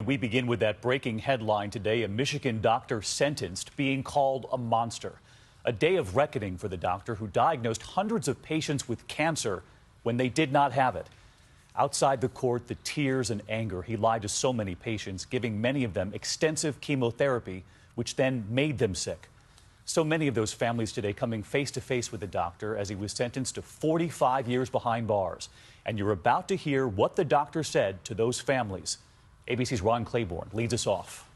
We begin with that breaking headline today. A Michigan doctor sentenced, being called a monster. A day of reckoning for the doctor who diagnosed hundreds of patients with cancer when they did not have it. Outside the court, the tears and anger. He lied to so many patients, giving many of them extensive chemotherapy, which then made them sick. So many of those families today coming face to face with the doctor as he was sentenced to 45 years behind bars. And you're about to hear what the doctor said to those families. ABC's Ron Claiborne leads us off.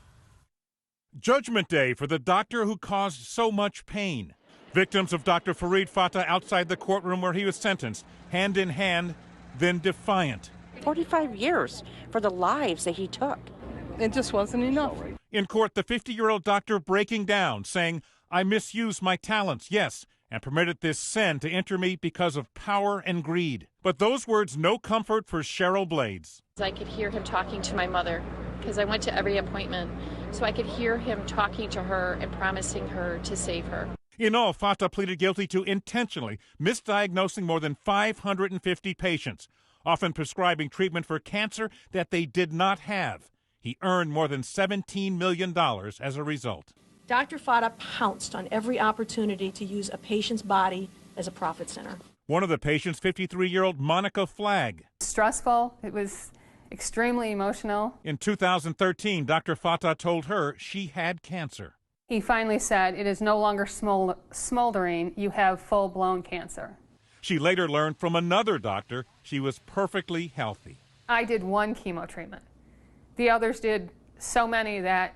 Judgment Day for the doctor who caused so much pain. Victims of Dr. Farid Fatah outside the courtroom where he was sentenced, hand in hand, then defiant. 45 years for the lives that he took. It just wasn't enough. In court, the 50-year-old doctor breaking down, saying, "I misused my talents, yes, and permitted this sin to enter me because of power and greed." But those words no comfort for Cheryl Blades. I could hear him talking to my mother because I went to every appointment, so I could hear him talking to her and promising her to save her. In all, Fatah pleaded guilty to intentionally misdiagnosing more than 550 patients, often prescribing treatment for cancer that they did not have. He earned more than $17 million as a result. Dr. Fatah pounced on every opportunity to use a patient's body as a profit center. One of the patients, 53-year-old Monica Flagg. Stressful. It was extremely emotional. In 2013, Dr. Fatah told her she had cancer. He finally said, "It is no longer smoldering. You have full-blown cancer." She later learned from another doctor she was perfectly healthy. I did one chemo treatment. The others did so many that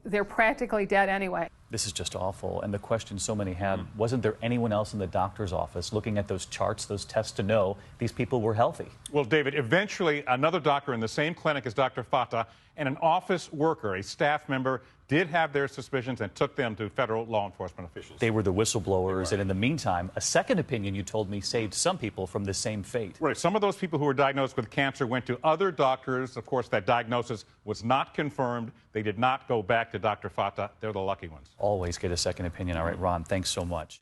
they're practically dead anyway. This is just awful. And the question so many had, wasn't there anyone else in the doctor's office looking at those charts, those tests to know these people were healthy? Well, David, eventually another doctor in the same clinic as Dr. Fatah and an office worker, a staff member, did have their suspicions and took them to federal law enforcement officials. They were the whistleblowers. And in the meantime, a second opinion, you told me, saved some people from the same fate. Right. Some of those people who were diagnosed with cancer went to other doctors. Of course, that diagnosis was not confirmed. They did not go back to Dr. Fatah. They're the lucky ones. Always get a second opinion. All right, Ron, thanks so much.